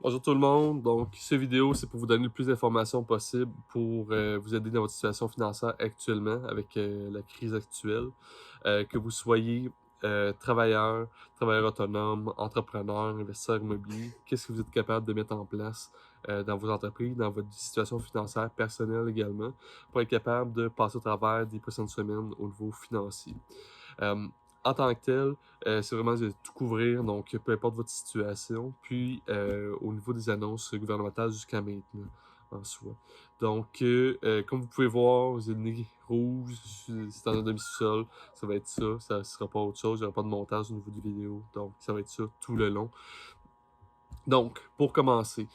Bonjour tout le monde, donc cette vidéo c'est pour vous donner le plus d'informations possible pour vous aider dans votre situation financière actuellement avec la crise actuelle. Que vous soyez travailleur, travailleur autonome, entrepreneur, investisseur immobilier, qu'est-ce que vous êtes capable de mettre en place dans vos entreprises, dans votre situation financière personnelle également, pour être capable de passer au travers des prochaines semaines au niveau financier. Euh, En tant que tel, c'est vraiment de tout couvrir, donc peu importe votre situation, puis au niveau des annonces gouvernementales jusqu'à maintenant, en soi. Donc, comme vous pouvez voir, vous avez le nez rouge, c'est dans un demi-sous-sol, ça va être ça ne sera pas autre chose, il n'y aura pas de montage au niveau des vidéos, donc ça va être ça tout le long. Donc, pour commencer,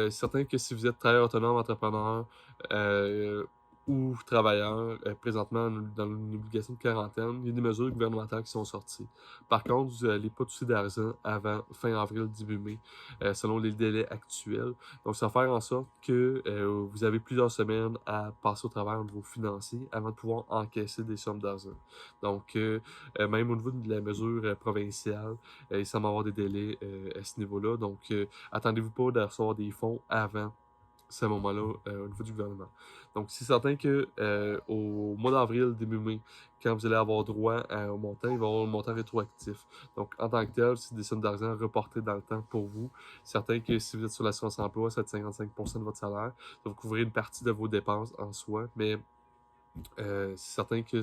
certain que si vous êtes travailleur autonome, entrepreneur euh, ou travailleur, présentement dans une obligation de quarantaine, il y a des mesures gouvernementales qui sont sorties. Par contre, vous n'allez pas toucher d'argent avant fin avril, début mai, selon les délais actuels. Donc, ça va faire en sorte que vous avez plusieurs semaines à passer au travers au niveau financier avant de pouvoir encaisser des sommes d'argent. Donc, même au niveau de la mesure provinciale, il semble avoir des délais à ce niveau-là. Donc, attendez-vous pas de recevoir des fonds avant ce moment-là au niveau du gouvernement. Donc, c'est certain que au mois d'avril, début mai, quand vous allez avoir droit au montant, il va y avoir un montant rétroactif. Donc, en tant que tel, c'est des sommes d'argent reportées dans le temps pour vous. Certain que si vous êtes sur l'assurance emploi, c'est 55% de votre salaire. Donc, vous couvrez une partie de vos dépenses en soi, mais c'est certain que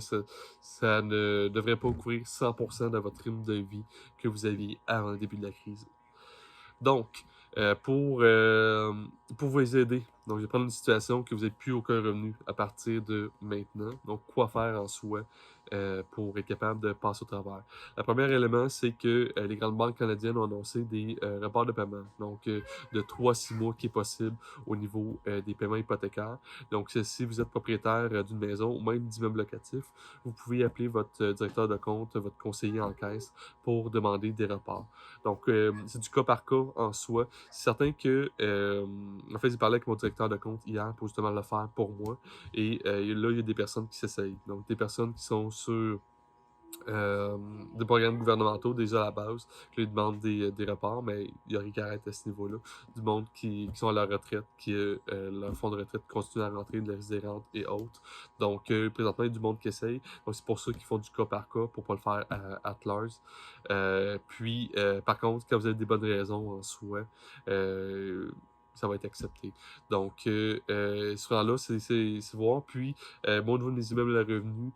ça ne devrait pas couvrir 100% de votre rythme de vie que vous aviez avant le début de la crise. Donc, euh, pour, euh, pour vous aider, donc je vais prendre une situation que vous n'avez plus aucun revenu à partir de maintenant. Donc, quoi faire en soi pour être capable de passer au travers. Le premier élément, c'est que les grandes banques canadiennes ont annoncé des reports de paiement, donc de 3 à 6 mois qui est possible au niveau des paiements hypothécaires. Donc, si vous êtes propriétaire d'une maison ou même d'immeubles locatifs, vous pouvez appeler votre directeur de compte, votre conseiller en caisse pour demander des reports. Donc, c'est du cas par cas en soi. C'est certain que, en fait, j'ai parlé avec mon directeur de compte hier pour justement le faire pour moi. Et là, il y a des personnes qui s'essayent. Donc, des personnes qui sont sur euh, des programmes gouvernementaux déjà à la base, qui lui demandent des reports, mais il n'y a rien qui arrête à ce niveau-là. Du monde qui sont à la retraite, qui leur fonds de retraite continue à rentrer de les rentes et autres. Donc, présentement, il y a du monde qui essaye. Donc, c'est pour ça qu'ils font du cas par cas pour ne pas le faire à large. Par contre, quand vous avez des bonnes raisons en soi, ça va être accepté. Donc, souvent là, c'est voir. Puis, moi, au niveau de mes immeubles à revenus,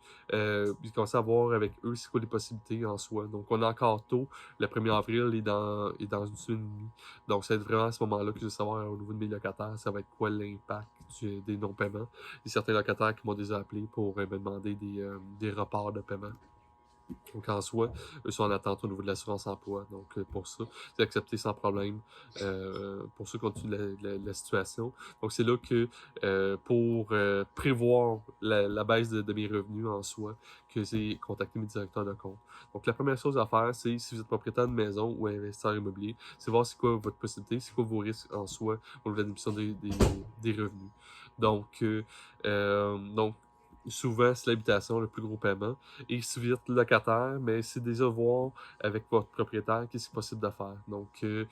puis commencer à voir avec eux c'est quoi les possibilités en soi. Donc, on est encore tôt. Le 1er avril est dans une semaine et demie. Donc, c'est vraiment à ce moment-là que je veux savoir au niveau de mes locataires, ça va être quoi l'impact des non-paiements. Il y a certains locataires qui m'ont déjà appelé pour me demander des reports de paiement. Donc, en soi, eux sont en attente au niveau de l'assurance emploi. Donc, pour ça, c'est accepté sans problème pour ceux qui ont la situation. Donc, c'est là que pour prévoir la baisse de mes revenus en soi, que j'ai contacté mes directeurs de compte. Donc, la première chose à faire, c'est si vous êtes propriétaire de maison ou investisseur immobilier, c'est voir c'est quoi votre possibilité, c'est quoi vos risques en soi au niveau de l'admission des revenus. Donc, souvent, c'est l'habitation, le plus gros paiement. Et si vous êtes locataire, mais c'est déjà voir avec votre propriétaire qu'est-ce qui est possible de faire. Donc, c'est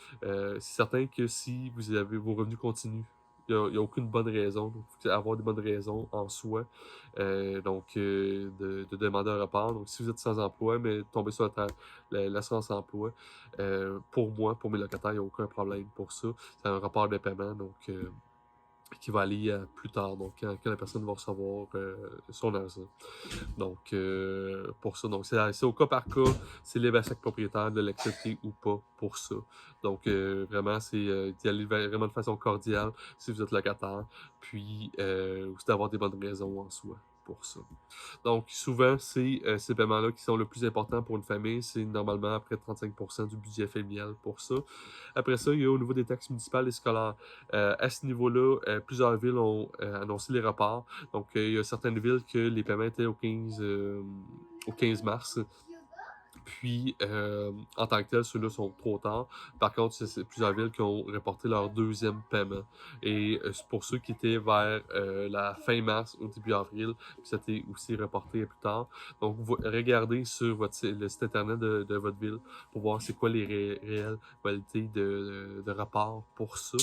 certain que si vous avez vos revenus continus, il y a aucune bonne raison. Donc, il faut avoir des bonnes raisons en soi. De demander un report. Donc, si vous êtes sans emploi, mais tombez sur l'assurance emploi, pour moi, pour mes locataires, il n'y a aucun problème pour ça. C'est un report de paiement. Donc, qui va aller plus tard, donc quand la personne va recevoir son argent. Donc, pour ça, donc c'est au cas par cas, c'est libre à chaque propriétaire de l'accepter ou pas pour ça. Donc, vraiment, c'est d'y aller vraiment de façon cordiale si vous êtes locataire, puis aussi d'avoir des bonnes raisons en soi pour ça. Donc, souvent, c'est ces paiements-là qui sont le plus importants pour une famille. C'est normalement à près de 35% du budget familial pour ça. Après ça, il y a au niveau des taxes municipales et scolaires. À ce niveau-là, plusieurs villes ont annoncé les reports. Donc, il y a certaines villes que les paiements étaient au 15 mars. Puis, en tant que tel, ceux-là sont trop tard. Par contre, c'est plusieurs villes qui ont reporté leur deuxième paiement. Et c'est pour ceux qui étaient vers la fin mars ou début avril, puis c'était aussi reporté plus tard. Donc, regardez sur le site internet de votre ville pour voir c'est quoi les réelles modalités de report pour ça.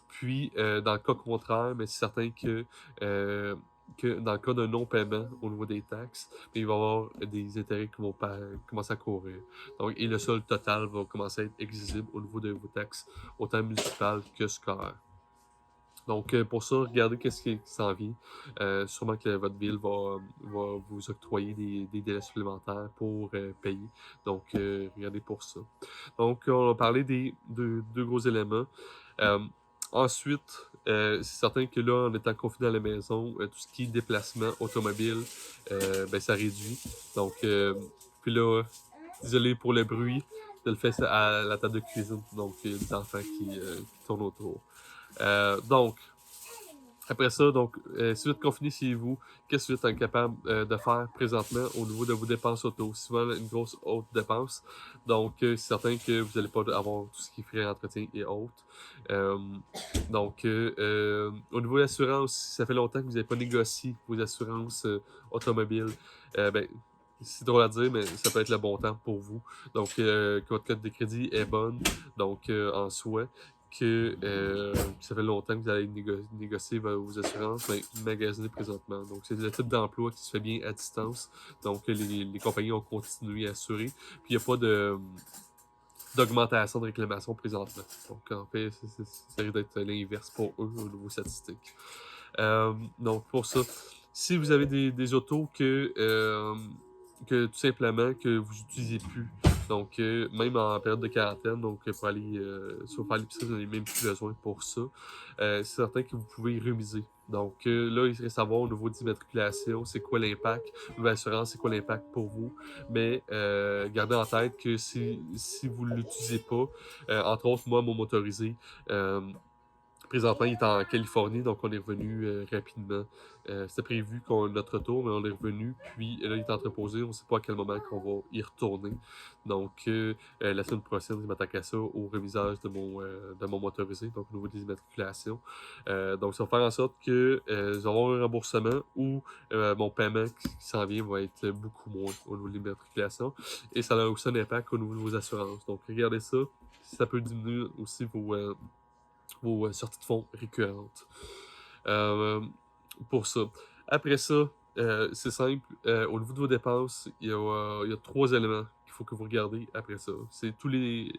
Puis, dans le cas contraire, mais c'est certain que dans le cas d'un non-paiement au niveau des taxes, il va y avoir des intérêts qui vont commencer à courir. Donc, et le solde total va commencer à être exigible au niveau de vos taxes, autant municipales que scolaires. Donc, pour ça, regardez qu'est-ce qui s'en vient. Sûrement que votre ville va vous octroyer des délais supplémentaires pour payer. Donc, regardez pour ça. Donc, on a parlé des deux gros éléments. Ensuite, c'est certain que là, en étant confiné à la maison, tout ce qui est déplacement automobile, ça réduit. Donc, puis là, désolé pour le bruit, je le fais à la table de cuisine. Donc, il y a des enfants qui tournent autour. Donc, après ça, donc, si vous êtes confiné chez vous, qu'est-ce que vous êtes incapable de faire présentement au niveau de vos dépenses auto? Souvent, une grosse haute dépense. Donc, c'est certain que vous n'allez pas avoir tout ce qui est frais d'entretien et autres. Donc, au niveau de l'assurance, si ça fait longtemps que vous n'avez pas négocié vos assurances automobiles, c'est drôle à dire, mais ça peut être le bon temps pour vous. Donc, que votre code de crédit est bonne, donc en soi, que ça fait longtemps que vous allez négocier vos assurances, magasinez présentement. Donc, c'est le type d'emploi qui se fait bien à distance. Donc, les compagnies ont continué à assurer. Puis, il n'y a pas d'augmentation de réclamation présentement. Donc, en fait, ça risque d'être l'inverse pour eux au niveau statistique. Donc, pour ça, si vous avez des autos que tout simplement que vous n'utilisez plus, donc même en période de quarantaine, donc pour aller soit faire l'épicerie, vous n'avez même plus besoin pour ça, c'est certain que vous pouvez remiser. Donc là, il faudrait savoir au niveau d'immatriculation, c'est quoi l'impact, ou l'assurance, c'est quoi l'impact pour vous. Mais gardez en tête que si vous ne l'utilisez pas, entre autres, moi, mon motorisé, présentement, il est en Californie, donc on est revenu rapidement. C'était prévu qu'on notre retour, mais on est revenu. Puis là, il est entreposé. On ne sait pas à quel moment qu'on va y retourner. Donc, la semaine prochaine, je m'attaque à ça, au revisage de mon motorisé, donc au niveau des immatriculations. Donc, ça va faire en sorte que je vais avoir un remboursement ou mon paiement qui s'en vient va être beaucoup moins au niveau de l'immatriculation. Et ça a aussi un impact au niveau de vos assurances. Donc, regardez ça. Ça peut diminuer aussi vos sorties de fonds récurrentes. Pour ça. Après ça, c'est simple. Au niveau de vos dépenses, il y a 3 éléments qu'il faut que vous regardez après ça. C'est tous les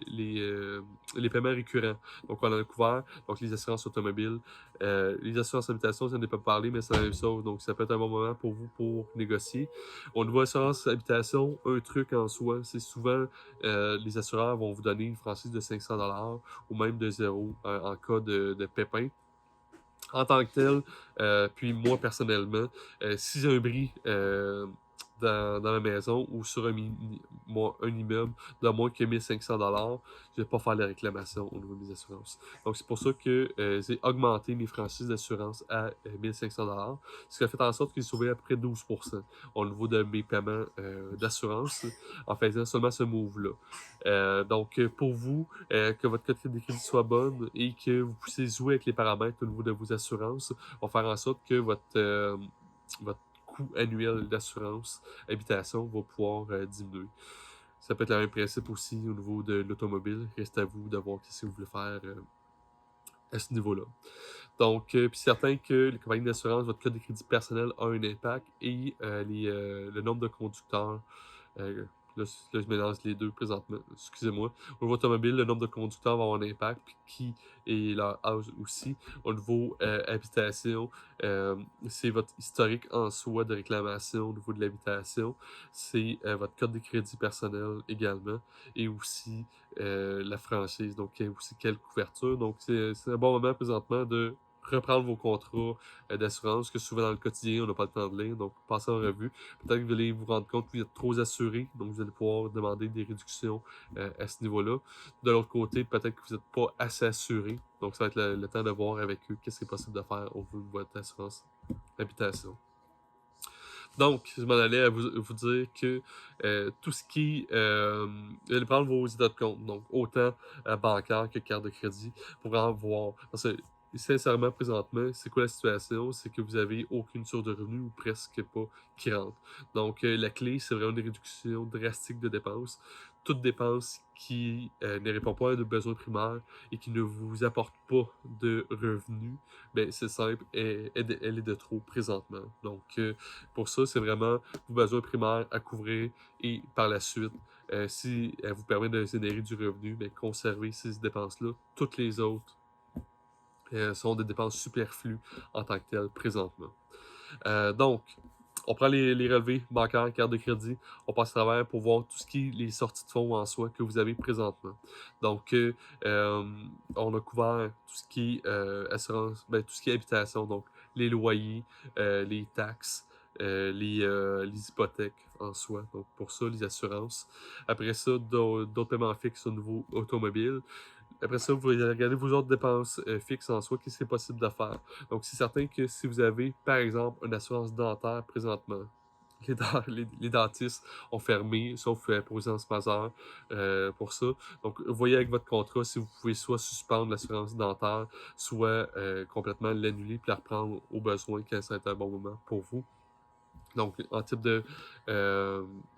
paiements récurrents. Donc, on en a couvert. Donc, les assurances automobiles. Les assurances habitation, ça n'en ai pas parlé, mais c'est la même chose. Donc, ça peut être un bon moment pour vous pour négocier. Au niveau assurance habitation, un truc en soi, c'est souvent les assureurs vont vous donner une franchise de 500$ ou même de zéro en cas de pépin. En tant que tel, puis moi personnellement, si j'ai un bris dans la maison ou sur un immeuble de moins que 1500$, je ne vais pas faire la réclamation au niveau des assurances. Donc, c'est pour ça que j'ai augmenté mes franchises d'assurance à 1500$, ce qui a fait en sorte que j'ai sauvé à peu près 12% au niveau de mes paiements d'assurance en faisant seulement ce move-là. Donc, pour vous, que votre code de crédit soit bonne et que vous puissiez jouer avec les paramètres au niveau de vos assurances, va faire en sorte que votre coût annuel d'assurance habitation va pouvoir diminuer. Ça peut être le même principe aussi au niveau de l'automobile. Reste à vous de voir ce que vous voulez faire à ce niveau-là. Donc, puis certain que les compagnies d'assurance, votre code de crédit personnel a un impact et le nombre de conducteurs. Là, je mélange les deux présentement. Excusez-moi. Au niveau automobile, le nombre de conducteurs va avoir un impact, puis qui est leur âge aussi. Au niveau habitation, c'est votre historique en soi de réclamation au niveau de l'habitation. C'est votre code de crédit personnel également. Et aussi la franchise. Donc, il y a aussi quelle couverture. Donc, c'est un bon moment présentement de reprendre vos contrats d'assurance, que souvent dans le quotidien, on n'a pas le temps de lire. Donc, passez en revue. Peut-être que vous allez vous rendre compte que vous êtes trop assuré, donc vous allez pouvoir demander des réductions à ce niveau-là. De l'autre côté, peut-être que vous n'êtes pas assez assuré, donc ça va être le temps de voir avec eux qu'est-ce qui est possible de faire au niveau de votre assurance habitation. Donc, je m'en allais à vous dire que tout ce qui... allez prendre vos états de compte, donc autant bancaire que carte de crédit, pour en voir. Parce que, sincèrement, présentement, c'est quoi la situation? C'est que vous avez aucune source de revenus ou presque pas qui rentre. Donc, la clé, c'est vraiment des réductions drastiques de dépenses. Toute dépense qui ne répond pas à de besoins primaires et qui ne vous apporte pas de revenus, ben c'est simple, elle est de trop présentement. Donc, pour ça, c'est vraiment vos besoins primaires à couvrir et par la suite, si elle vous permet de générer du revenu, bien, conservez ces dépenses-là. Toutes les autres sont des dépenses superflues en tant que telles présentement. Donc, on prend les relevés bancaires, carte de crédit, on passe à travers pour voir tout ce qui est les sorties de fonds en soi que vous avez présentement. Donc, on a couvert tout ce qui est assurance, ben, tout ce qui est habitation, donc les loyers, les taxes, les hypothèques en soi. Donc, pour ça, les assurances. Après ça, d'autres paiements fixes au niveau automobile. Après ça, vous regardez vos autres dépenses fixes en soi, qu'est-ce qui est possible de faire. Donc, c'est certain que si vous avez, par exemple, une assurance dentaire présentement, les dentistes ont fermé, sauf pour urgence majeure pour ça. Donc, voyez avec votre contrat si vous pouvez soit suspendre l'assurance dentaire, soit complètement l'annuler puis la reprendre au besoin quand ça va être un bon moment pour vous. Donc, en type de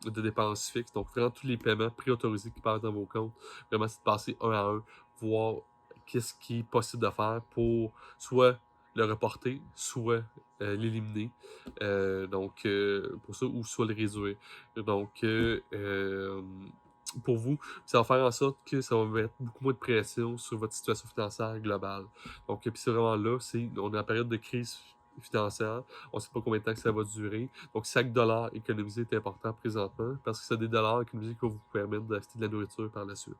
dépenses fixes, donc vraiment tous les paiements préautorisés qui partent dans vos comptes, vraiment c'est de passer un à un, voir qu'est-ce qui est possible de faire pour soit le reporter, soit l'éliminer. Pour ça, ou soit le réduire. Donc, pour vous, ça va faire en sorte que ça va mettre beaucoup moins de pression sur votre situation financière globale. Donc, puis c'est vraiment là, on est en période de crise financière, on ne sait pas combien de temps que ça va durer. Donc, chaque dollar économisé est important présentement parce que c'est des dollars économisés qui vont vous permettre d'acheter de la nourriture par la suite.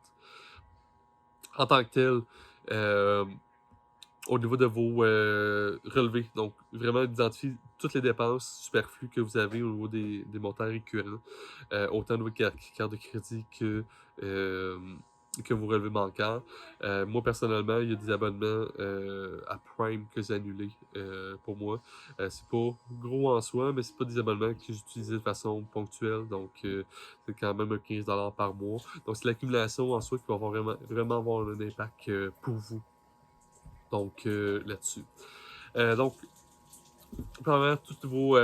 En tant que tel, euh, au niveau de vos relevés, donc vraiment identifier toutes les dépenses superflues que vous avez au niveau des montants récurrents, autant de vos cartes de crédit que vos relevés bancaires. Moi, personnellement, il y a des abonnements à Prime que j'ai annulés pour moi. C'est pas gros en soi, mais c'est pas des abonnements que j'utilisais de façon ponctuelle, donc c'est quand même 15$ par mois. Donc, c'est l'accumulation en soi qui va vraiment avoir un impact pour vous. Donc, là-dessus. Donc, premièrement, toutes vos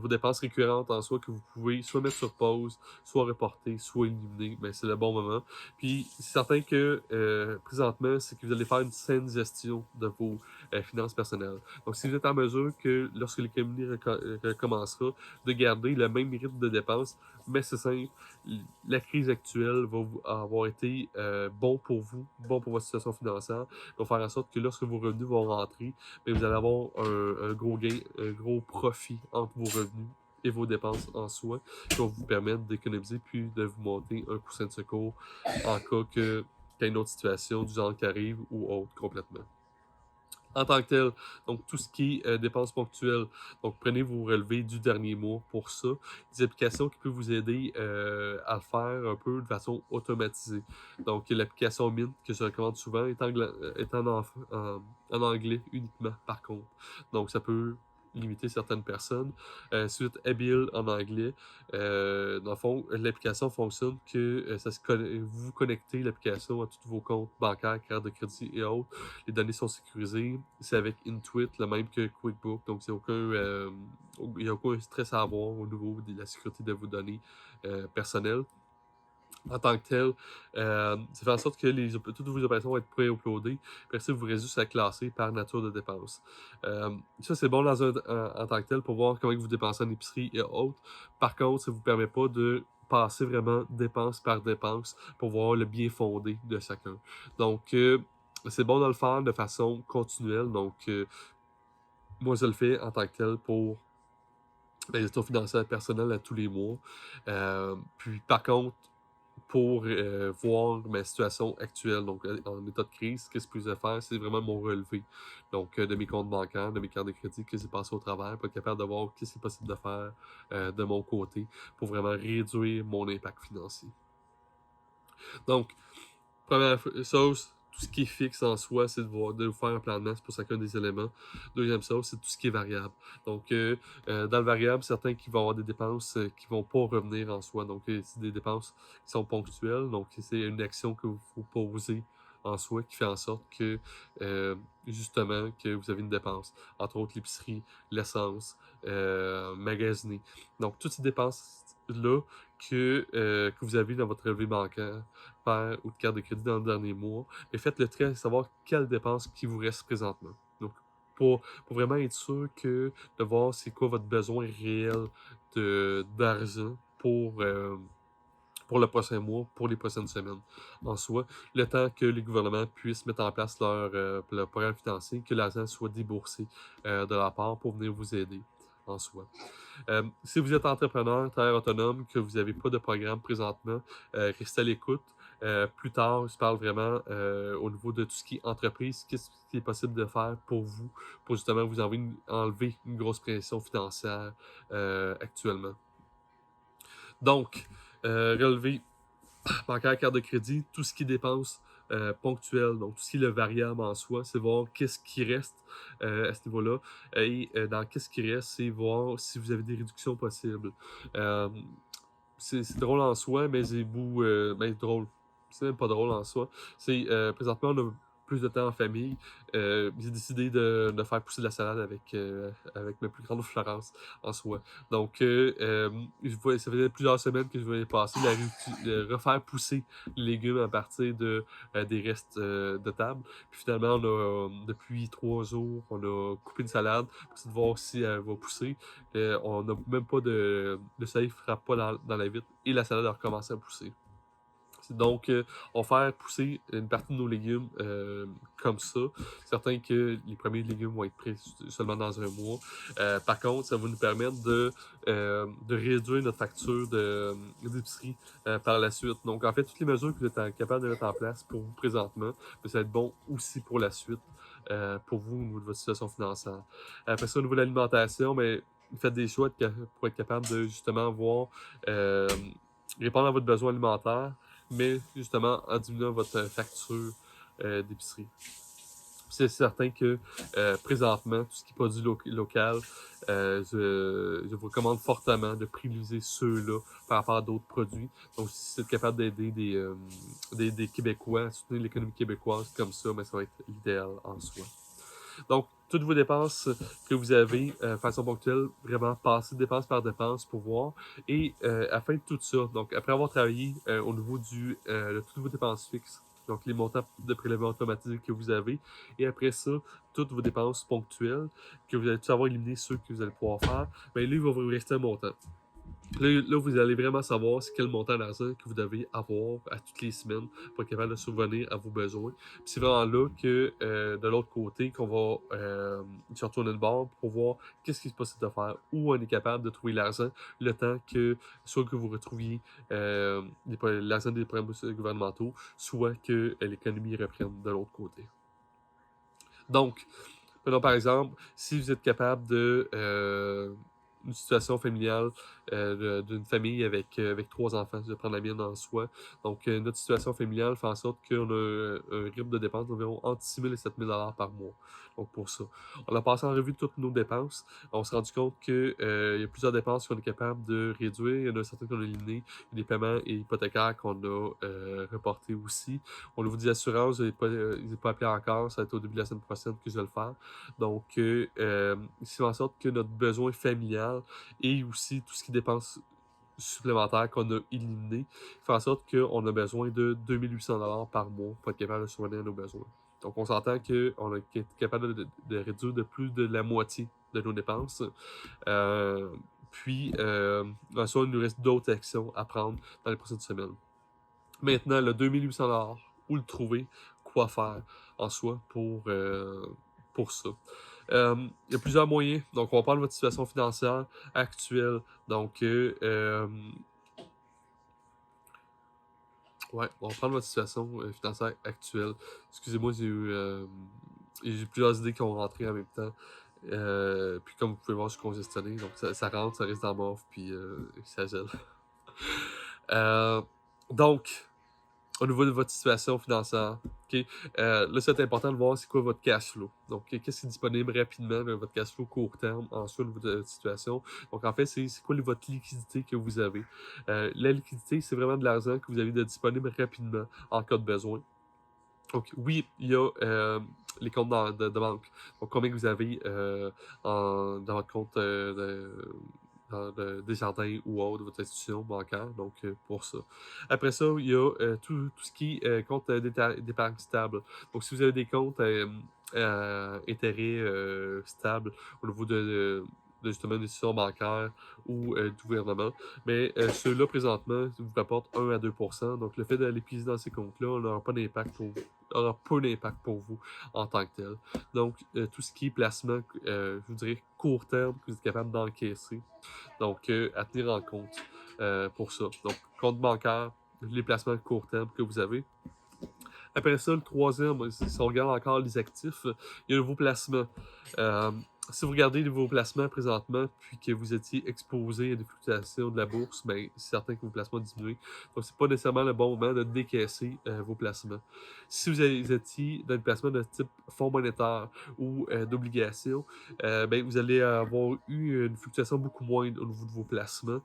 dépenses récurrentes en soi que vous pouvez soit mettre sur pause, soit reporter, soit éliminer, ben, c'est le bon moment. Puis, c'est certain que présentement, c'est que vous allez faire une saine gestion de vos finances personnelles. Donc, si vous êtes en mesure que lorsque l'économie recommencera, de garder le même rythme de dépenses, mais c'est simple, la crise actuelle va avoir été bon pour vous, bon pour votre situation financière, va faire en sorte que lorsque vos revenus vont rentrer, mais vous allez avoir un gros gain, un gros profit entre vos revenus et vos dépenses en soi, qui vont vous permettre d'économiser puis de vous monter un coussin de secours en cas qu'il y a une autre situation du genre qui arrive ou autre complètement. En tant que tel, donc tout ce qui est dépenses ponctuelles, donc prenez vos relevés du dernier mois pour ça. Des applications qui peuvent vous aider à le faire un peu de façon automatisée. Donc l'application Mint que je recommande souvent est en anglais uniquement par contre. Donc ça peut limiter certaines personnes. Suite habile en anglais. Dans le fond, l'application fonctionne que vous connectez l'application à tous vos comptes bancaires, cartes de crédit et autres. Les données sont sécurisées. C'est avec Intuit, le même que QuickBook. Donc, il n'y a aucun stress à avoir au niveau de la sécurité de vos données personnelles. En tant que tel, ça fait en sorte que toutes vos opérations vont être pré-uploadées. Puis ça, vous reste juste à classer par nature de dépense. Ça, c'est bon en tant que tel pour voir comment vous dépensez en épicerie et autres. Par contre, ça ne vous permet pas de passer vraiment dépense par dépense pour voir le bien fondé de chacun. Donc, c'est bon de le faire de façon continuelle. Donc, moi, je le fais en tant que tel pour la gestion financière personnelle à tous les mois. Puis, par contre, pour voir ma situation actuelle, donc en état de crise, qu'est-ce que je peux faire, c'est vraiment mon relevé. Donc, de mes comptes bancaires, de mes cartes de crédit que j'ai passé au travers, pour être capable de voir qu'est-ce qui est possible de faire de mon côté pour vraiment réduire mon impact financier. Donc, première chose, tout ce qui est fixe en soi, c'est de vous faire un plan de match pour chacun des éléments. Deuxième chose, c'est tout ce qui est variable. Donc, dans le variable, certains qui vont avoir des dépenses qui vont pas revenir en soi. Donc, c'est des dépenses qui sont ponctuelles. Donc, c'est une action que vous posez en soi qui fait en sorte que, justement, que vous avez une dépense. Entre autres, l'épicerie, l'essence, magasiner. Donc, toutes ces dépenses-là que vous avez dans votre relevé bancaire ou de carte de crédit dans le dernier mois, mais faites le trait à savoir quelles dépenses qui vous restent présentement. Donc, pour vraiment être sûr de voir c'est quoi votre besoin réel d'argent pour le prochain mois, pour les prochaines semaines en soi, le temps que les gouvernements puissent mettre en place leur programme financier, que l'argent soit déboursé de leur part pour venir vous aider en soi. Si vous êtes entrepreneur, travailleur autonome, que vous n'avez pas de programme présentement, restez à l'écoute. Plus tard, je parle vraiment au niveau de tout ce qui est entreprise, qu'est-ce qui est possible de faire pour vous, pour justement vous enlever une grosse pression financière actuellement. Donc, relever bancaire, carte de crédit, tout ce qui dépense ponctuel, donc tout ce qui est le variable en soi, c'est voir qu'est-ce qui reste à ce niveau-là. Et dans qu'est-ce qui reste, c'est voir si vous avez des réductions possibles. Euh, c'est drôle en soi, mais c'est drôle. C'est même pas drôle en soi. C'est présentement, on a plus de temps en famille. J'ai décidé de faire pousser de la salade avec ma plus grande Florence en soi. Donc, ça faisait plusieurs semaines que je voulais passer de refaire pousser les légumes à partir des restes de table. Puis finalement, depuis 3 jours, on a coupé une salade pour essayer de voir si elle va pousser. On n'a même pas le soleil ne frappe pas dans la vitre et la salade a recommencé à pousser. Donc, on va faire pousser une partie de nos légumes comme ça. Certain que les premiers légumes vont être prêts seulement dans un mois. Par contre, ça va nous permettre de réduire notre facture d'épicerie par la suite. Donc, en fait, toutes les mesures que vous êtes capable de mettre en place pour vous présentement, ça va être bon aussi pour la suite, pour vous au niveau de votre situation financière. Après ça, au niveau de l'alimentation, mais faites des choix pour être capable de justement répondre à votre besoin alimentaire, mais justement en diminuant votre facture d'épicerie. C'est certain que présentement, tout ce qui est produit local, je vous recommande fortement de privilégier ceux-là par rapport à d'autres produits. Donc, si vous êtes capable d'aider des Québécois à soutenir l'économie québécoise comme ça, mais ça va être l'idéal en soi. Donc, toutes vos dépenses que vous avez façon ponctuelle, vraiment passer dépense par dépense pour voir. Et afin de tout ça, donc après avoir travaillé au niveau de toutes vos dépenses fixes, donc les montants de prélèvement automatique que vous avez, et après ça, toutes vos dépenses ponctuelles, que vous allez tous avoir éliminé ceux que vous allez pouvoir faire, bien là, il va vous rester un montant. Là, vous allez vraiment savoir c'est quel montant d'argent que vous devez avoir à toutes les semaines pour être capable de subvenir à vos besoins. Puis c'est vraiment là que, de l'autre côté, qu'on va se retourner de bord pour voir qu'est-ce qui est possible de faire, où on est capable de trouver l'argent, le temps que soit que vous retrouviez l'argent des programmes gouvernementaux, soit que l'économie reprenne de l'autre côté. Donc, prenons par exemple, si vous êtes capable une situation familiale d'une famille avec 3 enfants, je vais prendre la mienne en soi. Donc, notre situation familiale fait en sorte qu'on a un rythme de dépenses d'environ entre 6 000 et 7 000 par mois. Donc, pour ça. On a passé en revue toutes nos dépenses. On s'est rendu compte qu'il y a plusieurs dépenses qu'on est capable de réduire. Il y en a certaines qu'on a éliminées. Il y a des paiements et hypothécaires qu'on a reportés aussi. On vous dit assurance, je n'ai pas appelé encore. Ça va être au début de la semaine prochaine que je vais le faire. Donc, c'est fait en sorte que notre besoin familial et aussi tout ce qui dépense supplémentaire qu'on a éliminé fait en sorte qu'on a besoin de 2800$ par mois pour être capable de subvenir à nos besoins. Donc, on s'entend qu'on est capable de réduire de plus de la moitié de nos dépenses. Puis, ensuite, il nous reste d'autres actions à prendre dans les prochaines semaines. Maintenant, le 2800$, où le trouver, quoi faire en soi pour ça. Il y a plusieurs moyens. Donc, on va prendre votre situation financière actuelle. Donc, on va prendre votre situation financière actuelle. Excusez-moi, j'ai plusieurs idées qui ont rentré en même temps. Puis comme vous pouvez voir, je suis congestionné. Donc, ça rentre, ça reste dans la morphe, puis ça gèle. Donc, au niveau de votre situation financière, OK? Là, c'est important de voir c'est quoi votre cash flow. Donc, qu'est-ce qui est disponible rapidement, là, votre cash flow court terme, en soi, de votre situation. Donc, en fait, c'est quoi votre liquidité que vous avez. La liquidité, c'est vraiment de l'argent que vous avez de disponible rapidement en cas de besoin. Donc, oui, il y a les comptes de banque. Donc, combien que vous avez dans votre compte dans Desjardins ou autre, votre institution bancaire, donc pour ça. Après ça, il y a tout ce qui est compte d'épargne stable. Donc, si vous avez des comptes intérêts stables au niveau de justement des institutions bancaires ou du gouvernement, mais ceux-là, présentement, vous rapportent 1 à 2%. Donc, le fait d'aller piser dans ces comptes-là n'aura pas d'impact pour vous. Aura peu d'impact pour vous en tant que tel. Donc, tout ce qui est placement, je vous dirais court terme, que vous êtes capable d'encaisser. Donc, à tenir en compte pour ça. Donc, compte bancaire, les placements court terme que vous avez. Après ça, le troisième, si on regarde encore les actifs, il y a vos placements. Si vous regardez vos placements présentement, puis que vous étiez exposé à des fluctuations de la bourse, bien, c'est certain que vos placements ont diminué. Donc, c'est pas nécessairement le bon moment de décaisser vos placements. Si vous étiez dans des placements de type fonds monétaire ou d'obligations, ben, vous allez avoir eu une fluctuation beaucoup moindre au niveau de vos placements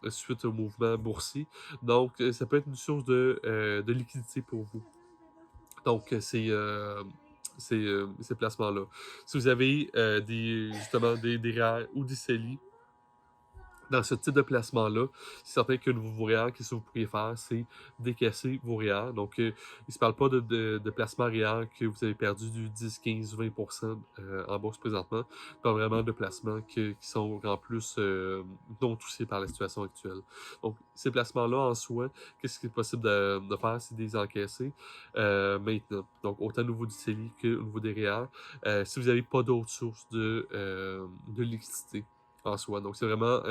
suite au mouvement boursier. Donc, ça peut être une source de liquidité pour vous. Donc, ces placements-là. Si vous avez justement des REER ou des CELI, dans ce type de placement-là, c'est certain que vos REER, qu'est-ce que vous pourriez faire, c'est décaisser vos REER. Donc, il ne se parle pas de placement REER que vous avez perdu du 10, 15, 20% en bourse présentement. Pas vraiment de placements qui sont en plus non touchés par la situation actuelle. Donc, ces placements-là, en soi, qu'est-ce qui est possible de faire, c'est des encaisser maintenant. Donc, autant au niveau du CELI qu'au niveau des REER. Si vous n'avez pas d'autres sources de liquidité en soi. Donc, c'est vraiment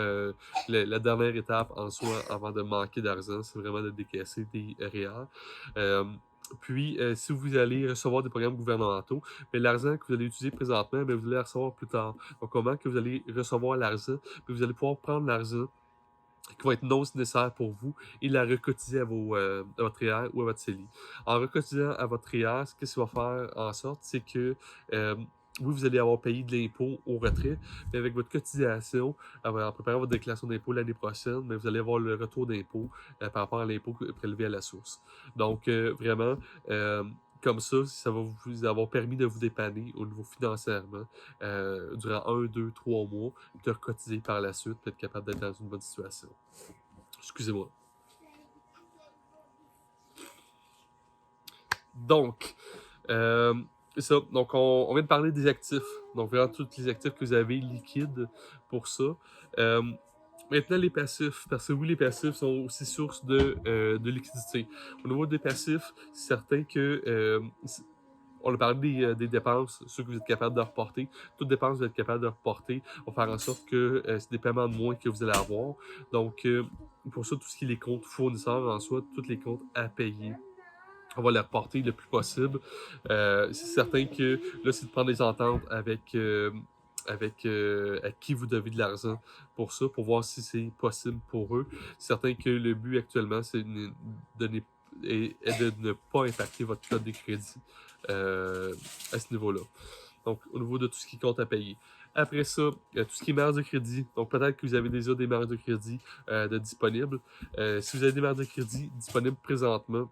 la dernière étape en soi avant de manquer d'argent, c'est vraiment de décaisser des REER. Puis, si vous allez recevoir des programmes gouvernementaux, mais l'argent que vous allez utiliser présentement, bien, vous allez le recevoir plus tard. Donc, comment que vous allez recevoir l'argent? Puis, vous allez pouvoir prendre l'argent qui va être non nécessaire pour vous et la recotiser à votre REER ou à votre CELI. En recotisant à votre REER, ce que ça va faire en sorte, c'est que oui, vous allez avoir payé de l'impôt au retrait, mais avec votre cotisation, en préparant votre déclaration d'impôt l'année prochaine, mais vous allez avoir le retour d'impôt par rapport à l'impôt prélevé à la source. Donc, vraiment, comme ça va vous avoir permis de vous dépanner au niveau financièrement durant 1, 2, 3 mois, de recotiser par la suite, pour être capable d'être dans une bonne situation. Excusez-moi. Donc, c'est ça. Donc, on vient de parler des actifs. Donc, vraiment, tous les actifs que vous avez liquides pour ça. Maintenant, les passifs, parce que oui, les passifs sont aussi source de liquidité. Au niveau des passifs, c'est certain que on a parlé des dépenses, ceux que vous êtes capable de reporter. Toutes dépenses que vous êtes capable de reporter vont faire en sorte que c'est des paiements de moins que vous allez avoir. Donc, pour ça, tout ce qui est les comptes fournisseurs en soi, tous les comptes à payer, on va les reporter le plus possible. C'est certain que là, c'est de prendre des ententes avec à qui vous devez de l'argent pour ça, pour voir si c'est possible pour eux. C'est certain que le but actuellement, c'est de ne pas impacter votre code de crédit à ce niveau-là. Donc, au niveau de tout ce qui compte à payer. Après ça, tout ce qui est marge de crédit. Donc, peut-être que vous avez déjà des marges de crédit de disponibles. Si vous avez des marges de crédit disponibles présentement,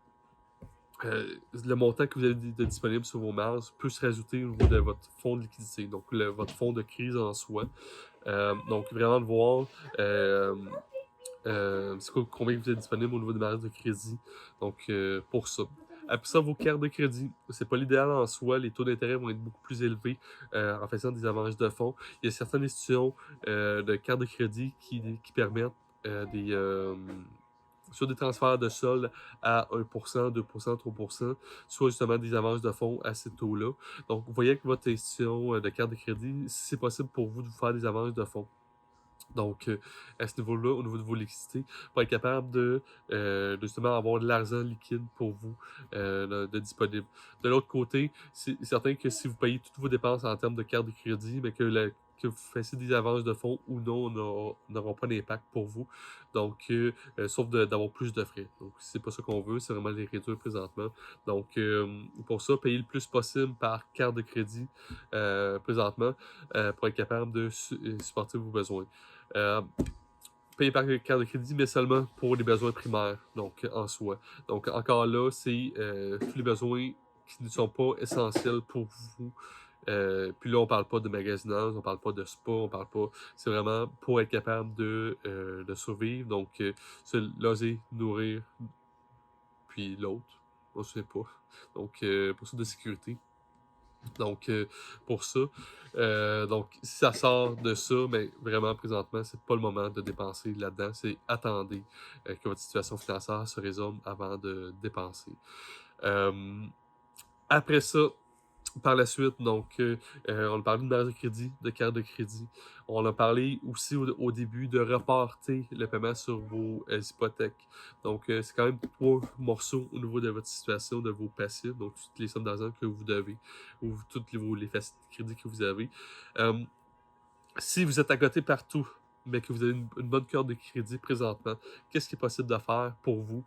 le montant que vous avez de disponible sur vos marges peut se rajouter au niveau de votre fonds de liquidité, donc votre fonds de crise en soi. Donc, vraiment de voir combien vous êtes disponible au niveau des marges de crédit. Donc, pour ça. Après ça, vos cartes de crédit, c'est pas l'idéal en soi. Les taux d'intérêt vont être beaucoup plus élevés en faisant des avances de fonds. Il y a certaines institutions de cartes de crédit qui permettent soit des transferts de solde à 1%, 2%, 3%, soit justement des avances de fonds à ces taux-là. Donc, vous voyez que votre institution de carte de crédit, c'est possible pour vous de vous faire des avances de fonds. Donc, à ce niveau-là, au niveau de vos liquidités, pour être capable de justement avoir de l'argent liquide pour vous de disponible. De l'autre côté, c'est certain que si vous payez toutes vos dépenses en termes de carte de crédit, mais que que vous fassiez des avances de fonds ou non n'auront pas d'impact pour vous. Donc, sauf d'avoir plus de frais. Donc, c'est pas ça qu'on veut, c'est vraiment les réduire présentement. Donc, pour ça, payer le plus possible par carte de crédit présentement pour être capable de supporter vos besoins. Payer par carte de crédit, mais seulement pour les besoins primaires, donc en soi. Donc, encore là, c'est tous les besoins qui ne sont pas essentiels pour vous. Puis là, on parle pas de magasinage, on parle pas de spa, on parle pas. C'est vraiment pour être capable de survivre. Donc, se loger, nourrir, puis l'autre, on ne sait pas. Donc, pour ça, de sécurité. Donc, pour ça, donc, si ça sort de ça, mais vraiment, présentement, c'est pas le moment de dépenser là-dedans. C'est attendez que votre situation financière se résume avant de dépenser. Après ça, par la suite, donc, on a parlé de marge de crédit, de carte de crédit. On a parlé aussi au début de reporter le paiement sur vos hypothèques. Donc, c'est quand même 3 morceaux au niveau de votre situation, de vos passifs, donc toutes les sommes d'argent que vous devez, ou toutes les facilités de crédit que vous avez. Si vous êtes à côté partout, mais que vous avez une bonne carte de crédit présentement, qu'est-ce qui est possible de faire pour vous?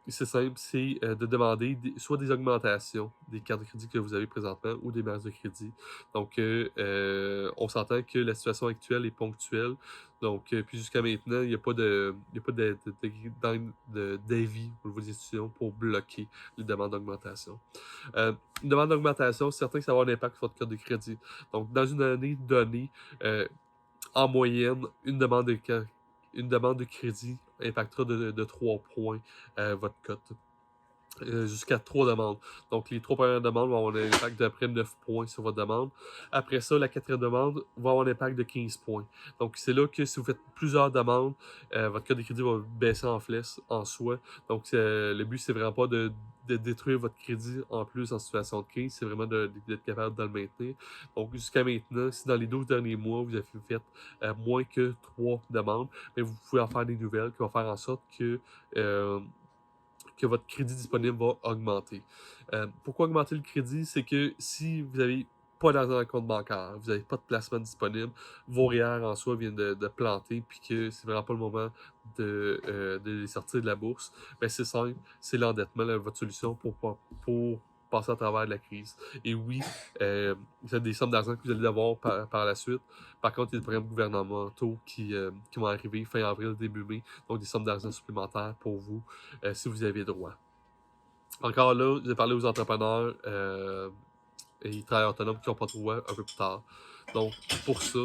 C'est simple, c'est de demander soit des augmentations des cartes de crédit que vous avez présentement ou des marges de crédit. Donc, on s'entend que la situation actuelle est ponctuelle. Donc, puis jusqu'à maintenant, il n'y a pas d'avis au niveau des institutions pour bloquer les demandes d'augmentation. Une demande d'augmentation, c'est certain que ça va avoir un impact sur votre carte de crédit. Donc, dans une année donnée, en moyenne, une demande de crédit impactera de 3 points votre cote. Jusqu'à 3 demandes. Donc, les 3 premières demandes vont avoir un impact d'à près 9 points sur votre demande. Après ça, la quatrième demande va avoir un impact de 15 points. Donc, c'est là que si vous faites plusieurs demandes, votre code de crédit va baisser en flèche en soi. Donc, le but, c'est vraiment pas de détruire votre crédit en plus en situation de crise, c'est vraiment d'être capable de le maintenir. Donc, jusqu'à maintenant, si dans les 12 derniers mois, vous avez fait moins que 3 demandes, mais vous pouvez en faire des nouvelles qui vont faire en sorte que votre crédit disponible va augmenter. Pourquoi augmenter le crédit? C'est que si vous n'avez pas d'argent dans le compte bancaire, vous n'avez pas de placement disponible, vos REER en soi viennent de planter, puis que c'est vraiment pas le moment de les sortir de la bourse, ben c'est simple, c'est l'endettement, votre solution pour passer à travers la crise. Et oui, vous avez des sommes d'argent que vous allez avoir par la suite. Par contre, il y a des programmes gouvernementaux qui vont arriver fin avril, début mai, donc des sommes d'argent supplémentaires pour vous si vous avez droit. Encore là, j'ai parlé aux entrepreneurs et travailleurs autonomes qui n'ont pas de droit un peu plus tard. Donc, pour ça,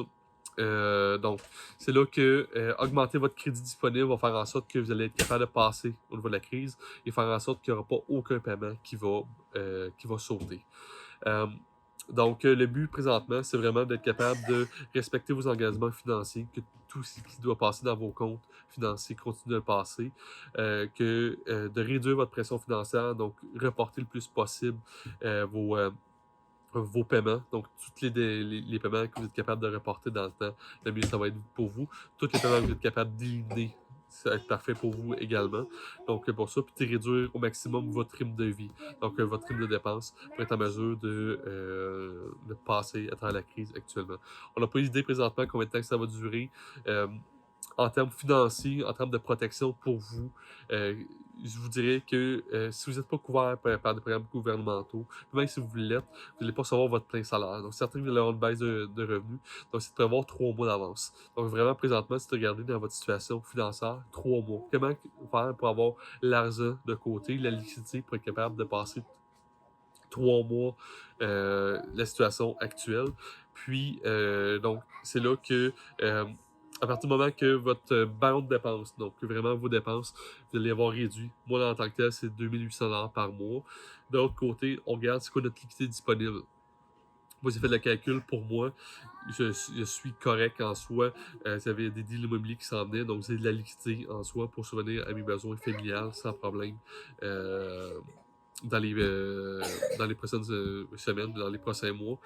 donc, c'est là que augmenter votre crédit disponible va faire en sorte que vous allez être capable de passer au niveau de la crise et faire en sorte qu'il n'y aura pas aucun paiement qui va sauter. Donc, le but présentement, c'est vraiment d'être capable de respecter vos engagements financiers, que tout ce qui doit passer dans vos comptes financiers continue de le passer, de réduire votre pression financière, donc reporter le plus possible vos paiements, donc tous les paiements que vous êtes capable de reporter dans le temps, le mieux ça va être pour vous. Tous les paiements que vous êtes capable d'éliminer, ça va être parfait pour vous également. Donc pour ça, puis réduire au maximum votre rythme de vie, donc votre rythme de dépenses, pour être en mesure de passer à travers la crise actuellement. On n'a pas idée présentement combien de temps que ça va durer. En termes financiers, en termes de protection pour vous, je vous dirais que si vous n'êtes pas couvert par des programmes gouvernementaux, même si vous l'êtes, vous n'allez pas recevoir votre plein salaire. Donc, certains, vous allez avoir une baisse de revenus. Donc, c'est de prévoir 3 mois d'avance. Donc, vraiment, présentement, si vous regardez dans votre situation financière, 3 mois. Comment faire pour avoir l'argent de côté, la liquidité pour être capable de passer 3 mois la situation actuelle. Puis, donc, c'est là que à partir du moment que votre bande de dépenses, donc vraiment vos dépenses, vous allez avoir réduit. Moi, en tant que tel, c'est 2800$ par mois. De l'autre côté, on regarde c'est quoi notre liquidité disponible. Moi, j'ai fait le calcul pour moi. Je suis correct en soi. J'avais des deals immobiliers qui s'en venaient, donc j'ai de la liquidité en soi pour subvenir à mes besoins familiales sans problème. Dans les prochaines semaines, dans les prochains mois.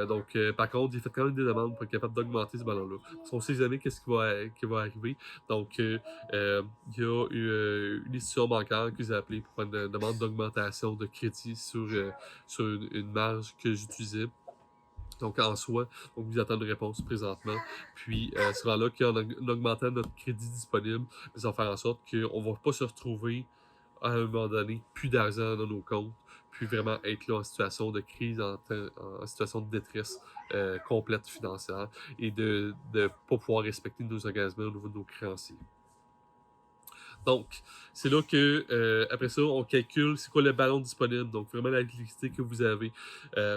Donc, par contre, j'ai fait quand même des demandes pour être capable d'augmenter ce ballon-là. Parce qu'on ne sait jamais qu'est-ce qui va arriver. Donc, il y a eu une institution bancaire que j'ai appelée pour faire une demande d'augmentation de crédit sur une marge que j'utilisais. Donc, en soi, donc vous attendez une réponse présentement. Puis, ce sera là qu'en augmentant notre crédit disponible, ça va faire en sorte qu'on ne va pas se retrouver à un moment donné plus d'argent dans nos comptes, puis vraiment être là en situation de crise, en situation de détresse complète financière et de ne pas pouvoir respecter nos engagements au niveau de nos créanciers. Donc, c'est là que, après ça, on calcule c'est quoi le ballon disponible, donc vraiment la liquidité que vous avez,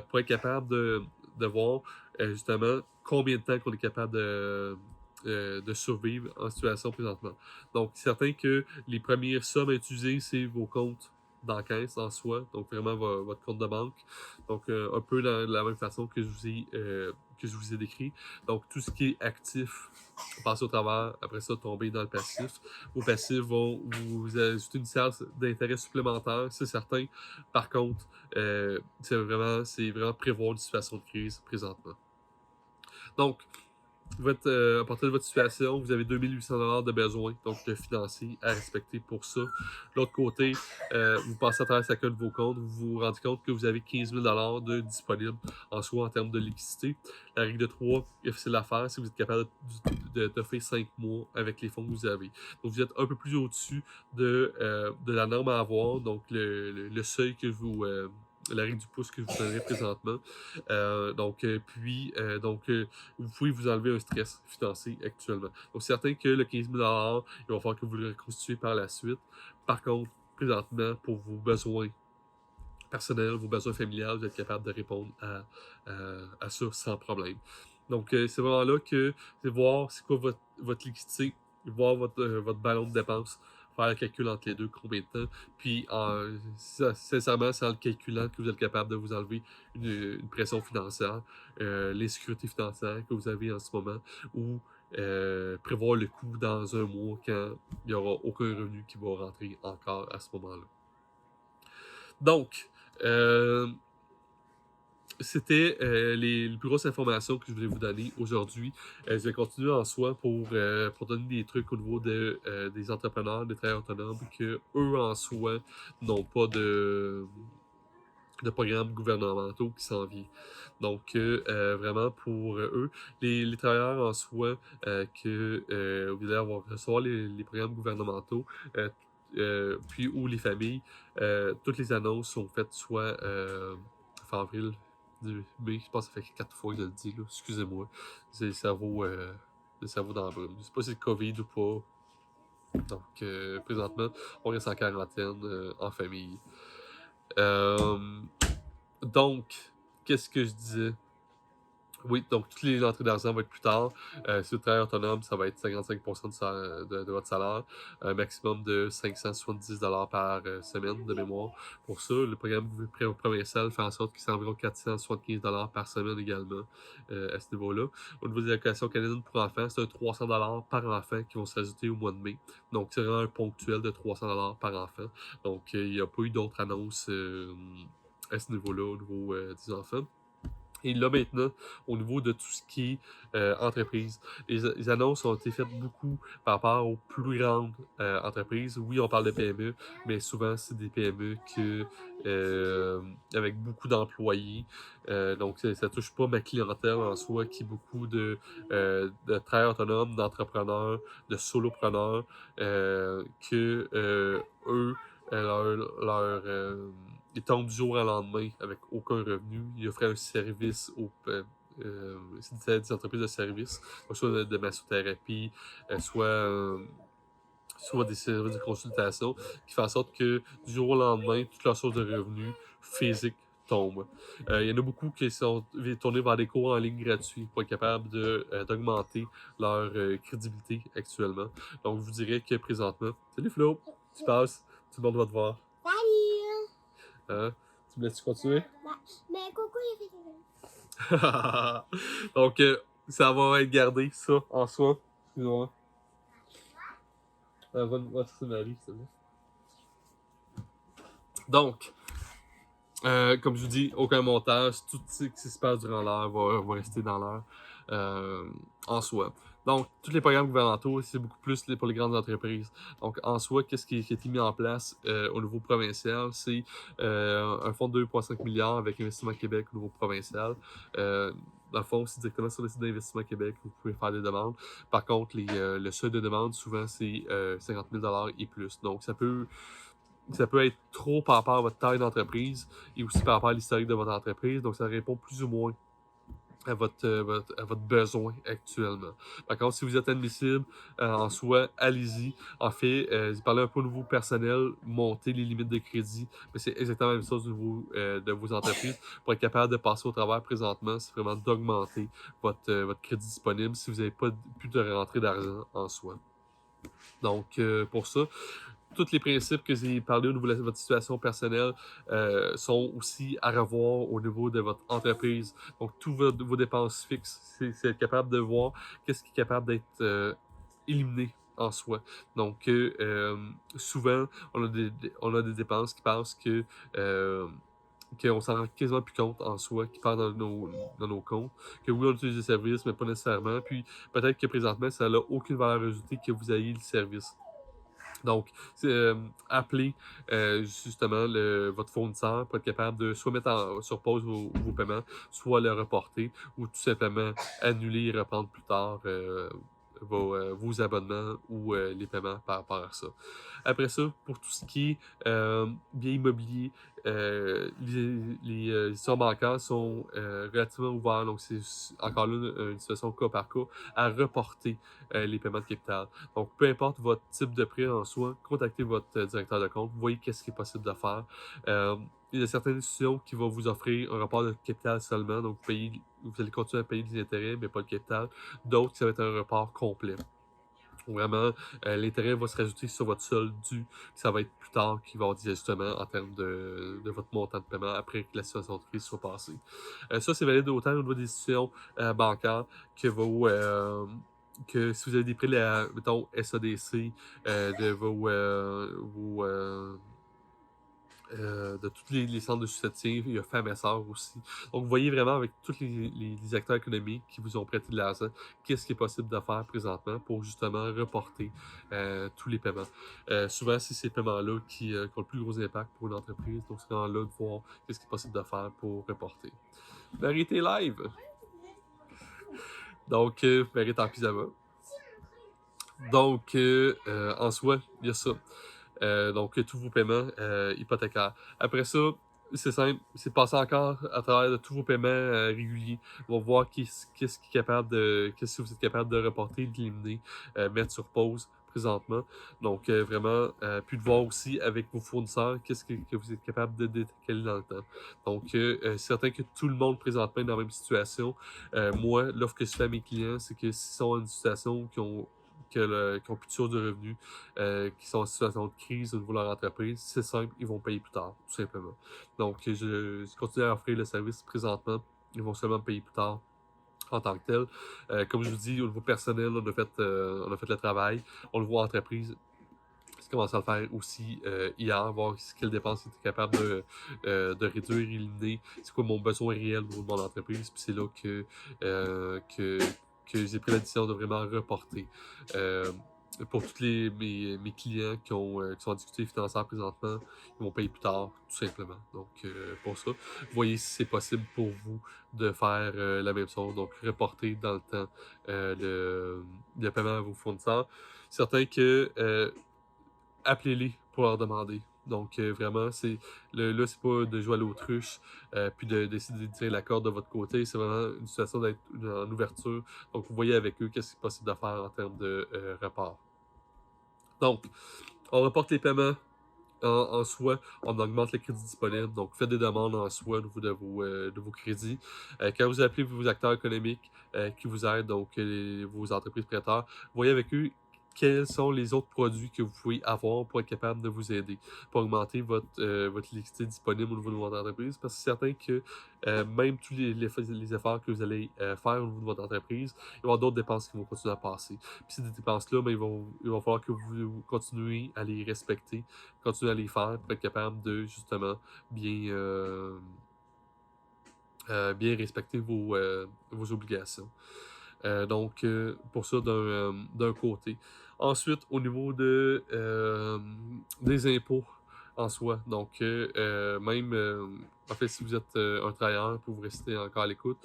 pour être capable de voir justement combien de temps qu'on est capable de survivre en situation présentement. Donc, certain que les premières sommes à utiliser, c'est vos comptes d'encaisse en soi, donc vraiment votre compte de banque. Donc, un peu de la même façon que je vous ai décrit. Donc, tout ce qui est actif, passer au travers, après ça, tomber dans le passif. Vos passifs vont vous ajouter une séance d'intérêt supplémentaire, c'est certain. Par contre, c'est vraiment prévoir une situation de crise présentement. Donc, à partir de votre situation, vous avez 2800$ de besoin, donc de financier à respecter pour ça. De l'autre côté, vous passez à travers chacun de vos comptes, vous vous rendez compte que vous avez 15 000$ de disponible en soi en termes de liquidité. La règle de 3 est facile à faire si vous êtes capable de faire 5 mois avec les fonds que vous avez. Donc, vous êtes un peu plus au-dessus de la norme à avoir, donc le seuil que la règle du pouce que je vous donnerai présentement. Vous pouvez vous enlever un stress financier actuellement. Donc, c'est certain que le 15 000$, il va falloir que vous le reconstituez par la suite. Par contre, présentement, pour vos besoins personnels, vos besoins familiales, vous êtes capable de répondre à ça sans problème. Donc, c'est vraiment là que c'est voir c'est quoi votre liquidité, voir votre ballon de dépenses, faire le calcul entre les deux, combien de temps. Puis, sincèrement, c'est en le calculant que vous êtes capable de vous enlever une pression financière, l'insécurité financière que vous avez en ce moment, ou prévoir le coût dans un mois quand il n'y aura aucun revenu qui va rentrer encore à ce moment-là. Donc, c'était les plus grosses informations que je voulais vous donner aujourd'hui. Je vais continuer en soi pour donner des trucs au niveau des entrepreneurs, des travailleurs autonomes, que eux en soi n'ont pas de programmes gouvernementaux qui s'en viennent. Donc, vraiment pour eux, les travailleurs en soi vous allez recevoir les programmes gouvernementaux, puis ou les familles, toutes les annonces sont faites soit fin avril, mai, je pense que ça fait 4 fois que je le dis, là. Excusez-moi. C'est le cerveau dans la brume. Je sais pas si c'est COVID ou pas. Donc, présentement, on reste en quarantaine en famille. Donc, qu'est-ce que je disais? Oui, donc toutes les entrées d'argent vont être plus tard. Si vous travaillez autonome, ça va être 55% de votre salaire. Un maximum de 570$ par semaine de mémoire. Pour ça, le programme provincial fait en sorte que c'est environ 475$ par semaine également à ce niveau-là. Au niveau des allocations canadiennes pour enfants, c'est un 300$ par enfant qui vont s'ajouter au mois de mai. Donc, c'est vraiment un ponctuel de 300$ par enfant. Donc, il n'y a pas eu d'autres annonces à ce niveau-là, au niveau des enfants. Et là, maintenant, au niveau de tout ce qui est entreprise, les annonces ont été faites beaucoup par rapport aux plus grandes entreprises. Oui, on parle de PME, mais souvent, c'est des PME avec beaucoup d'employés. Donc, ça touche pas ma clientèle en soi, qui est beaucoup de travailleurs autonomes, d'entrepreneurs, de solopreneurs, eux, ils tombent du jour au lendemain avec aucun revenu. Ils offraient un service c'est des entreprises de services, soit de massothérapie, soit des services de consultation, qui font en sorte que du jour au lendemain, toute leur source de revenus physique tombe. Il y en a beaucoup qui sont tournés vers des cours en ligne gratuits pour être capables d'augmenter leur crédibilité actuellement. Donc, je vous dirais que présentement, salut Flo, tu passes, tout le monde va te voir. Salut! Hein? Tu me laisses continuer? Mais Coco, il fait quelque chose. Donc, ça va être gardé, ça, en soi. Excusez-moi. Va chercher Marie, s'il te plaît. Donc, comme je vous dis, aucun montage. Tout ce qui se passe durant l'heure va rester dans l'heure. en soi. Donc, tous les programmes gouvernementaux, c'est beaucoup plus pour les grandes entreprises. Donc, en soi, qu'est-ce qui a été mis en place au niveau provincial? C'est un fonds de 2,5 milliards avec Investissement Québec au niveau provincial. Dans le fond, c'est directement sur le site d'Investissement Québec que vous pouvez faire des demandes. Par contre, le seuil de demande, souvent, c'est 50 000 et plus. Donc, ça peut être trop par rapport à votre taille d'entreprise et aussi par rapport à l'historique de votre entreprise. Donc, ça répond plus ou moins à votre besoin actuellement. Par contre, si vous êtes admissible en soi, allez-y. En fait, parlez un peu au niveau personnel, montez les limites de crédit, mais c'est exactement la même chose au niveau de vos entreprises. Pour être capable de passer au travers présentement, c'est vraiment d'augmenter votre crédit disponible si vous n'avez pas plus de rentrée d'argent en soi. Donc, pour ça, tous les principes que j'ai parlé au niveau de votre situation personnelle sont aussi à revoir au niveau de votre entreprise. Donc, toutes vos dépenses fixes, c'est être capable de voir qu'est-ce qui est capable d'être éliminé en soi. Donc, souvent, on a des dépenses qui pensent qu'on s'en rend quasiment plus compte en soi, qui part dans nos comptes, que oui, on utilise des services, mais pas nécessairement. Puis, peut-être que présentement, ça n'a aucune valeur ajoutée que vous ayez le service. Donc, appelez justement votre fournisseur pour être capable de soit mettre sur pause vos paiements, soit le reporter, ou tout simplement annuler et reprendre plus tard vos abonnements ou les paiements par rapport à ça. Après ça, pour tout ce qui est bien immobilier, les institutions bancaires sont relativement ouvertes. Donc, c'est encore là une situation cas par cas à reporter les paiements de capital. Donc, peu importe votre type de prêt en soi, contactez votre directeur de compte, voyez qu'est-ce qui est possible de faire. Il y a certaines institutions qui vont vous offrir un report de capital seulement, donc vous allez continuer à payer des intérêts, mais pas le capital. D'autres, ça va être un report complet. Vraiment, l'intérêt va se rajouter sur votre solde dû. Ça va être plus tard qu'il va y avoir des ajustements en termes de votre montant de paiement après que la situation de crise soit passée. Ça, c'est valide autant au niveau des institutions bancaires que si vous avez des prêts, mettons, SADC, de de tous les centres de susceptibles, il y a Femmes et Sœurs aussi. Donc, vous voyez vraiment avec tous les acteurs économiques qui vous ont prêté de l'argent, qu'est-ce qui est possible de faire présentement pour justement reporter tous les paiements. Souvent, c'est ces paiements-là qui ont le plus gros impact pour une entreprise. Donc, c'est vraiment là de voir qu'est-ce qui est possible de faire pour reporter. Marie, t'es live! Donc, Marie est en pyjama. Donc, en soi, il y a ça. Donc, tous vos paiements hypothécaires. Après ça, c'est simple, c'est passer encore à travers de tous vos paiements réguliers. On va voir qu'est-ce que vous êtes capable de reporter, d'éliminer, mettre sur pause présentement. Donc, vraiment, puis de voir aussi avec vos fournisseurs qu'est-ce que vous êtes capable de décaler dans le temps. Donc, c'est certain que tout le monde présentement est dans la même situation. Moi, l'offre que je fais à mes clients, c'est que s'ils sont dans une situation qui ont plus de source de revenus, qui sont en situation de crise au niveau de leur entreprise, c'est simple, ils vont payer plus tard, tout simplement. Donc, je continue à offrir le service présentement. Ils vont seulement payer plus tard en tant que tel. Comme je vous dis, au niveau personnel, on a fait le travail. On le voit en entreprise. J'ai commencé à le faire aussi hier, voir quelles dépenses j'étais capable de réduire, éliminer, c'est quoi mon besoin réel au niveau de mon entreprise. Puis c'est là que j'ai pris la décision de vraiment reporter. Pour tous mes clients qui sont en difficulté financière présentement, ils vont payer plus tard, tout simplement. Donc, pour ça, voyez si c'est possible pour vous de faire la même chose. Donc, reporter dans le temps le paiement à vos fournisseurs. Certain que appelez-les pour leur demander. Donc, vraiment, là, c'est pas de jouer à l'autruche, puis d'essayer de tirer la corde de votre côté. C'est vraiment une situation d'être en ouverture. Donc, vous voyez avec eux qu'est-ce qui est possible de faire en termes de report. Donc, on reporte les paiements en soi, on augmente le crédit disponible. Donc, faites des demandes en soi au niveau de vos crédits. Quand vous appelez vos acteurs économiques qui vous aident, donc vos entreprises prêteurs, voyez avec eux quels sont les autres produits que vous pouvez avoir pour être capable de vous aider, pour augmenter votre liquidité disponible au niveau de votre entreprise. Parce que c'est certain que même tous les efforts que vous allez faire au niveau de votre entreprise, il va y avoir d'autres dépenses qui vont continuer à passer. Puis ces dépenses-là, ben, il va falloir que vous continuez à les respecter, continuer à les faire pour être capable de justement bien, bien respecter vos obligations. Pour ça, d'un côté. Ensuite, au niveau des impôts en soi. En fait, si vous êtes un travailleur, pour vous rester encore à l'écoute,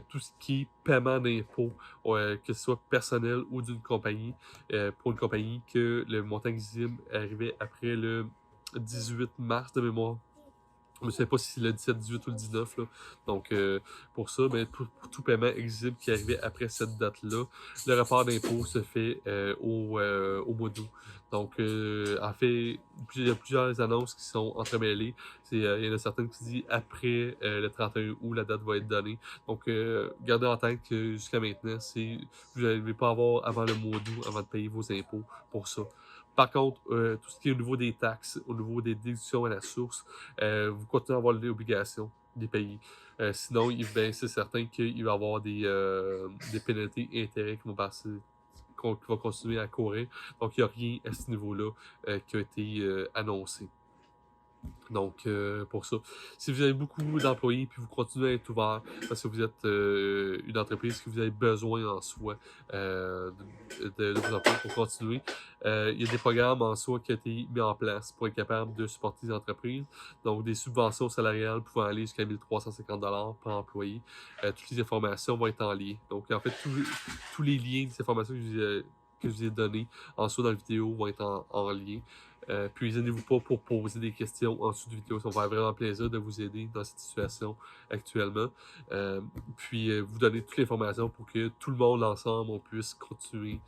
tout ce qui est paiement d'impôts, que ce soit personnel ou d'une compagnie, pour une compagnie que le montant exigible arrivait après le 18 mars de mémoire. Je ne sais pas si c'est le 17, 18 ou le 19. Là. Pour ça, pour tout paiement exigible qui arrivait après cette date-là, le rapport d'impôt se fait au mois d'août. En fait, il y a plusieurs annonces qui sont entremêlées. Il y en a certaines qui disent après le 31 août, la date va être donnée. Gardez en tête que jusqu'à maintenant, vous n'allez pas avoir avant le mois d'août avant de payer vos impôts pour ça. Par contre, tout ce qui est au niveau des taxes, au niveau des déductions à la source, vous continuez à avoir l'obligation des pays. Sinon, c'est certain qu'il va y avoir des pénalités et intérêts qui vont passer, qui vont continuer à courir. Donc, il n'y a rien à ce niveau-là qui a été annoncé. Pour ça, si vous avez beaucoup d'employés puis vous continuez à être ouvert parce que vous êtes une entreprise que vous avez besoin en soi de vous employer pour continuer, il y a des programmes en soi qui ont été mis en place pour être capable de supporter les entreprises. Donc, des subventions salariales pouvant aller jusqu'à 1350 $ par employé. Toutes les informations vont être en lien. Donc, en fait, tous les liens des informations que je vous ai données en soi dans la vidéo vont être en lien. Puis, gênez-vous pas pour poser des questions en dessous de vidéo. Ça va faire vraiment plaisir de vous aider dans cette situation actuellement. Vous donner toute l'information pour que tout le monde ensemble, on puisse continuer,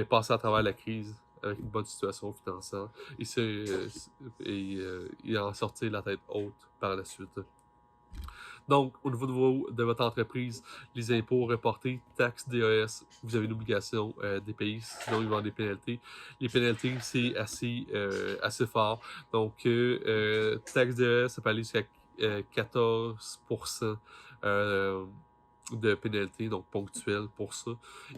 passer à travers la crise avec une bonne situation financière et en sortir la tête haute par la suite. Donc, au niveau de votre entreprise, les impôts reportés, taxes DAS, vous avez l'obligation des pays, sinon il va y avoir des pénalités. Les pénalités, c'est assez fort. Taxes DAS, ça peut aller jusqu'à 14% de pénalité, donc ponctuelle pour ça.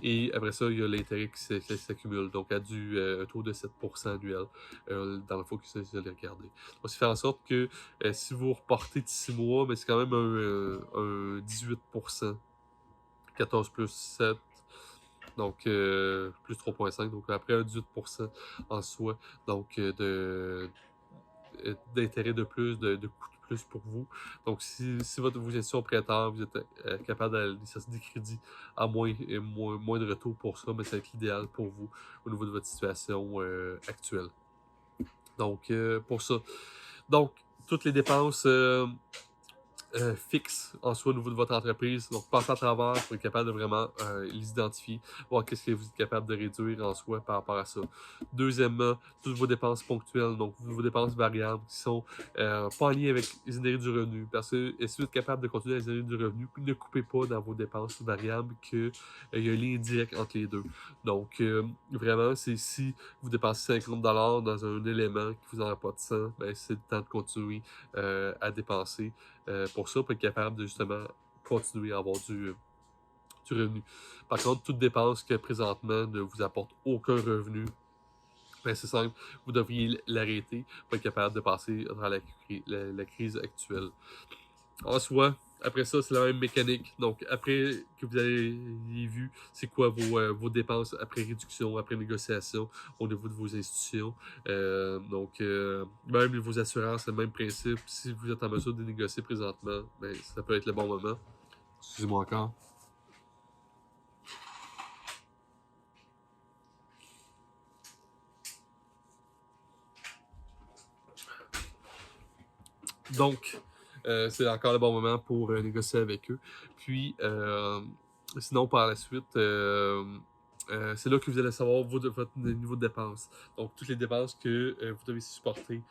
Et après ça, il y a l'intérêt qui s'accumule, donc à un taux de 7% annuel dans le fond que vous allez regarder. On va faire en sorte que si vous reportez de 6 mois, mais c'est quand même un 18%. 14 plus 7, donc plus 3,5, donc après un 18% en soi, donc d'intérêt de plus, de coût de plus pour vous. Donc, si vos institutions prêteurs, vous êtes capable d'aller chercher des crédits à moins de retour pour ça, mais ça va être l'idéal pour vous au niveau de votre situation actuelle. Donc, pour ça. Donc, toutes les dépenses fixes en soi au niveau de votre entreprise. Donc, passez à travers pour être capable de vraiment les identifier, voir qu'est-ce que vous êtes capable de réduire en soi par rapport à ça. Deuxièmement, toutes vos dépenses ponctuelles, donc vos dépenses variables qui sont pas en lien avec les générer du revenu. Parce que si vous êtes capable de continuer à générer du revenu, ne coupez pas dans vos dépenses variables qu'il y a un lien direct entre les deux. Donc, vraiment, c'est si vous dépensez 50 $ dans un élément qui vous en rapporte 100, c'est le temps de continuer à dépenser pour ça, pour être capable de justement continuer à avoir du revenu. Par contre, toute dépense qui présentement ne vous apporte aucun revenu, c'est simple, vous devriez l'arrêter pour être capable de passer dans la crise actuelle. En soi, après ça, c'est la même mécanique. Donc, après que vous avez vu c'est quoi vos dépenses après réduction, après négociation au niveau de vos institutions. Même vos assurances, c'est le même principe. Si vous êtes en mesure de négocier présentement, ça peut être le bon moment. Excusez-moi encore. Donc, c'est encore le bon moment pour négocier avec eux. Puis, sinon, par la suite, c'est là que vous allez savoir votre niveau de dépenses. Donc, toutes les dépenses que vous devez supporter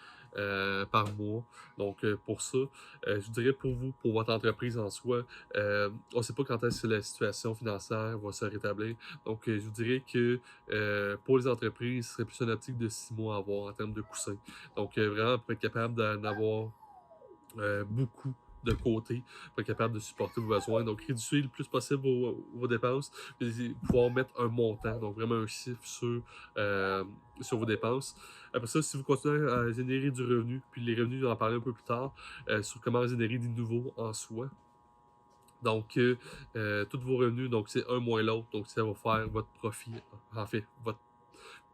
par mois. Donc, pour ça, je vous dirais pour vous, pour votre entreprise en soi, on ne sait pas quand est-ce que la situation financière va se rétablir. Donc, je vous dirais que pour les entreprises, ce serait plus une optique de 6 mois à avoir en termes de coussin. Donc, vraiment, pour être capable d'en avoir beaucoup de côté pour être capable de supporter vos besoins. Donc, réduisez le plus possible vos dépenses et pouvoir mettre un montant, donc vraiment un chiffre sur vos dépenses. Après ça, si vous continuez à générer du revenu, puis les revenus, j'en parler un peu plus tard, sur comment générer des nouveaux en soi. Donc, tous vos revenus, donc c'est un moins l'autre, donc ça va faire votre profit, en fait,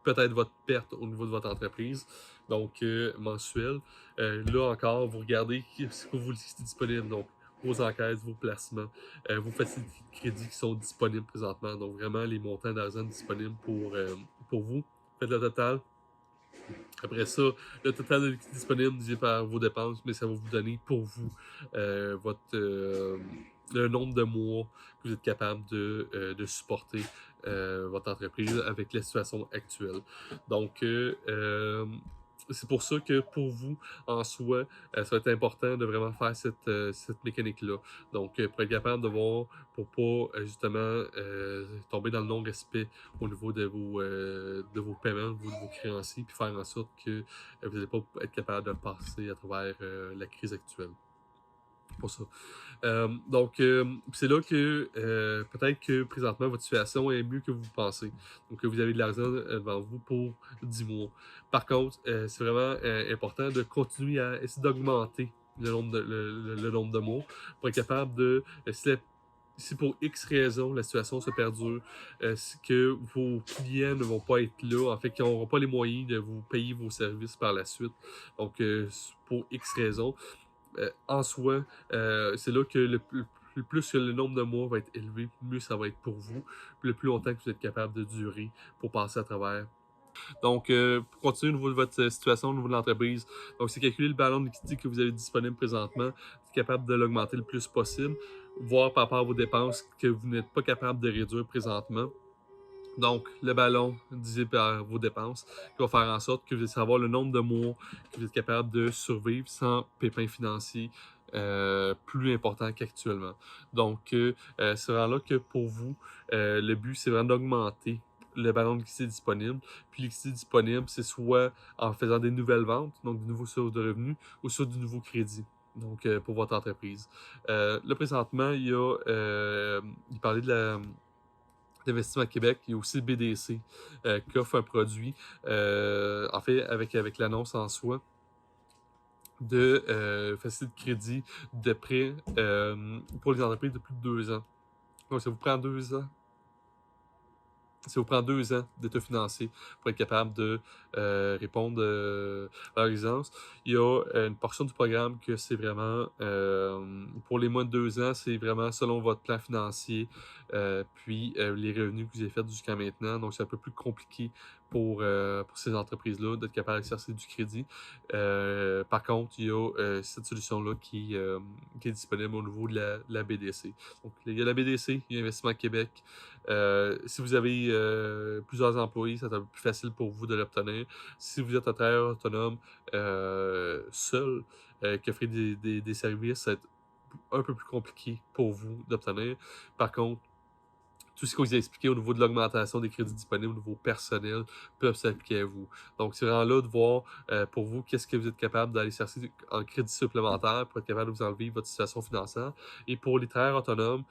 peut-être votre perte au niveau de votre entreprise, donc mensuel. Là encore, vous regardez ce que vous listez disponible, donc vos enquêtes, vos placements, vos facilités de crédit qui sont disponibles présentement, donc vraiment les montants d'argent disponibles pour vous. Faites le total. Après ça, le total de liquidité disponible divisé par vos dépenses, mais ça va vous donner pour vous le nombre de mois que vous êtes capable de supporter votre entreprise avec la situation actuelle. Donc, c'est pour ça que pour vous, en soi, ça va être important de vraiment faire cette mécanique-là. Donc, pour être capable de voir, pour pas justement tomber dans le non-respect au niveau de vos paiements, de vos créanciers, puis faire en sorte que vous n'allez pas être capable de passer à travers la crise actuelle. Pour ça. Donc, c'est là que peut-être que présentement, votre situation est mieux que vous pensez. Donc, vous avez de l'argent devant vous pour 10 mois. Par contre, c'est vraiment important de continuer à essayer d'augmenter le nombre de mois pour être capable de, si pour X raison la situation se perdure, que vos clients ne vont pas être là, en fait, qu'ils n'auront pas les moyens de vous payer vos services par la suite. Donc, pour X raison, en soi, c'est là que le plus que le nombre de mois va être élevé, mieux ça va être pour vous, puis le plus longtemps que vous êtes capable de durer pour passer à travers. Donc, pour continuer au niveau de votre situation, au niveau de l'entreprise, donc c'est calculer le ballon de liquidité que vous avez disponible présentement, être capable de l'augmenter le plus possible, voir par rapport à vos dépenses que vous n'êtes pas capable de réduire présentement. Donc, le ballon divisé par vos dépenses, qui va faire en sorte que vous allez savoir le nombre de mois que vous êtes capable de survivre sans pépins financiers plus importants qu'actuellement. Donc, c'est vraiment là que pour vous, le but, c'est vraiment d'augmenter le ballon de liquidité disponible. Puis, liquidité disponible, c'est soit en faisant des nouvelles ventes, donc de nouveaux sources de revenus, ou soit du nouveau crédit. Donc, pour votre entreprise. Là, présentement, il parlait d'Investissement Québec, il y a aussi le BDC qui offre un produit, en fait, avec l'annonce en soi, de facilité de crédit, de prêt pour les entreprises de plus de 2 ans. Donc, ça vous prend 2 ans. Ça vous prend 2 ans d'état financier pour être capable de répondre à leur exigence. Il y a une portion du programme que c'est vraiment pour les moins de 2 ans, c'est vraiment selon votre plan financier, puis les revenus que vous avez faits jusqu'à maintenant. Donc, c'est un peu plus compliqué pour ces entreprises-là d'être capable d'exercer du crédit. Par contre, il y a cette solution-là qui est disponible au niveau de la BDC. Donc, il y a la BDC, il y a Investissement Québec. Si vous avez plusieurs employés, ça va être plus facile pour vous de l'obtenir. Si vous êtes un travailleur autonome seul, qui offre des services, ça va être un peu plus compliqué pour vous d'obtenir. Par contre, tout ce que vous avez expliqué au niveau de l'augmentation des crédits disponibles au niveau personnel peuvent s'appliquer à vous. Donc, c'est vraiment là de voir pour vous qu'est-ce que vous êtes capable d'aller chercher en crédit supplémentaire pour être capable de vous enlever votre situation financière. Et pour les travailleurs autonomes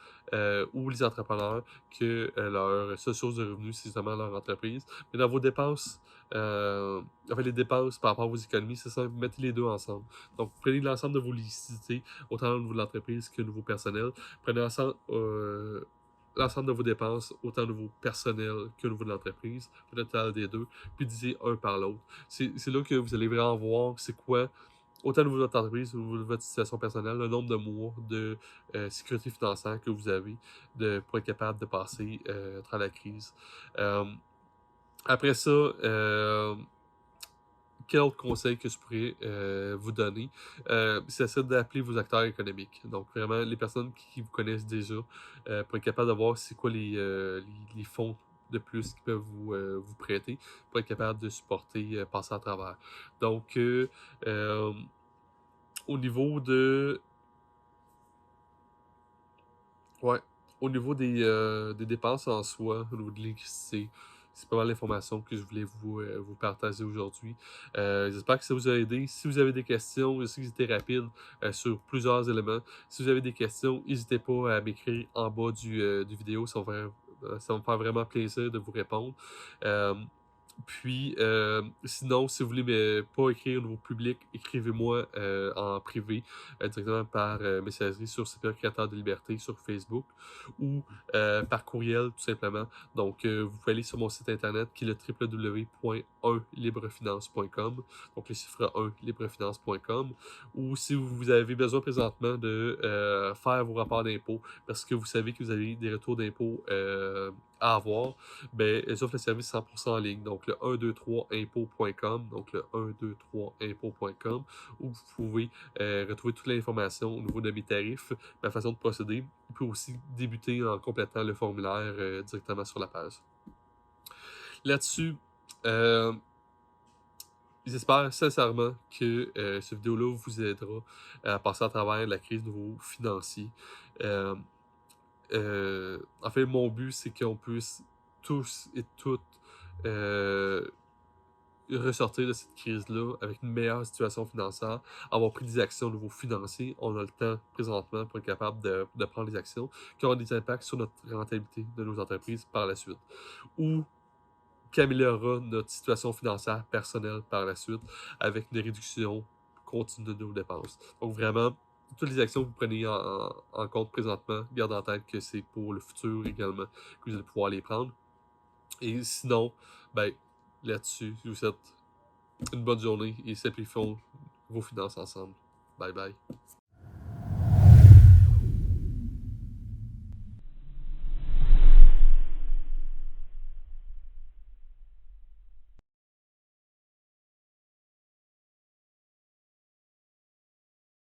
ou les entrepreneurs, que leur seule source de revenus, c'est justement leur entreprise. Mais dans vos dépenses, en fait, les dépenses par rapport à vos économies, c'est ça, mettez les deux ensemble. Donc, prenez l'ensemble de vos liquidités, autant au niveau de l'entreprise que au niveau personnel. Prenez l'ensemble de vos dépenses, autant au niveau personnel qu'au niveau de l'entreprise, le total des deux, puis divisez un par l'autre. C'est là que vous allez vraiment voir c'est quoi, autant au niveau de votre entreprise, au niveau de votre situation personnelle, le nombre de mois de sécurité financière que vous avez pour être capable de passer à travers la crise. Après ça, quel autre conseil que je pourrais vous donner? C'est ça d'appeler vos acteurs économiques. Donc, vraiment, les personnes qui vous connaissent déjà pour être capable de voir c'est quoi les fonds de plus qui peuvent vous prêter pour être capable de supporter, passer à travers. Donc, au niveau de... Ouais, au niveau des dépenses en soi, au niveau de l'électricité, c'est pas mal l'information que je voulais vous partager aujourd'hui. J'espère que ça vous a aidé. Si vous avez des questions, je sais que c'était rapide sur plusieurs éléments. Si vous avez des questions, n'hésitez pas à m'écrire en bas du vidéo. Ça va me faire vraiment plaisir de vous répondre. Puis, sinon, si vous voulez pas écrire au niveau public, écrivez-moi en privé directement par messagerie sur Super Créateur de Liberté sur Facebook ou par courriel tout simplement. Donc, vous pouvez aller sur mon site internet qui est le www.1librefinance.com, donc le chiffre 1 librefinance.com, ou si vous avez besoin présentement de faire vos rapports d'impôts parce que vous savez que vous avez des retours d'impôts à avoir, ben, elles offrent le service 100% en ligne. Donc, le 123impôts.com, donc le 123impôts.com, où vous pouvez retrouver toute l'information au niveau de mes tarifs, ma façon de procéder. Vous pouvez aussi débuter en complétant le formulaire directement sur la page. Là-dessus, j'espère sincèrement que cette vidéo-là vous aidera à passer à travers la crise de vos financiers. En fait, mon but, c'est qu'on puisse tous et toutes ressortir de cette crise-là avec une meilleure situation financière, avoir pris des actions au niveau financier. On a le temps présentement pour être capable de prendre des actions qui auront des impacts sur notre rentabilité de nos entreprises par la suite, ou qui améliorera notre situation financière personnelle par la suite avec une réduction continue de nos dépenses. Donc vraiment, toutes les actions que vous prenez en compte présentement, gardez en tête que c'est pour le futur également que vous allez pouvoir les prendre. Et sinon, ben, là-dessus, je vous souhaite une bonne journée et simplifions vos finances ensemble. Bye bye.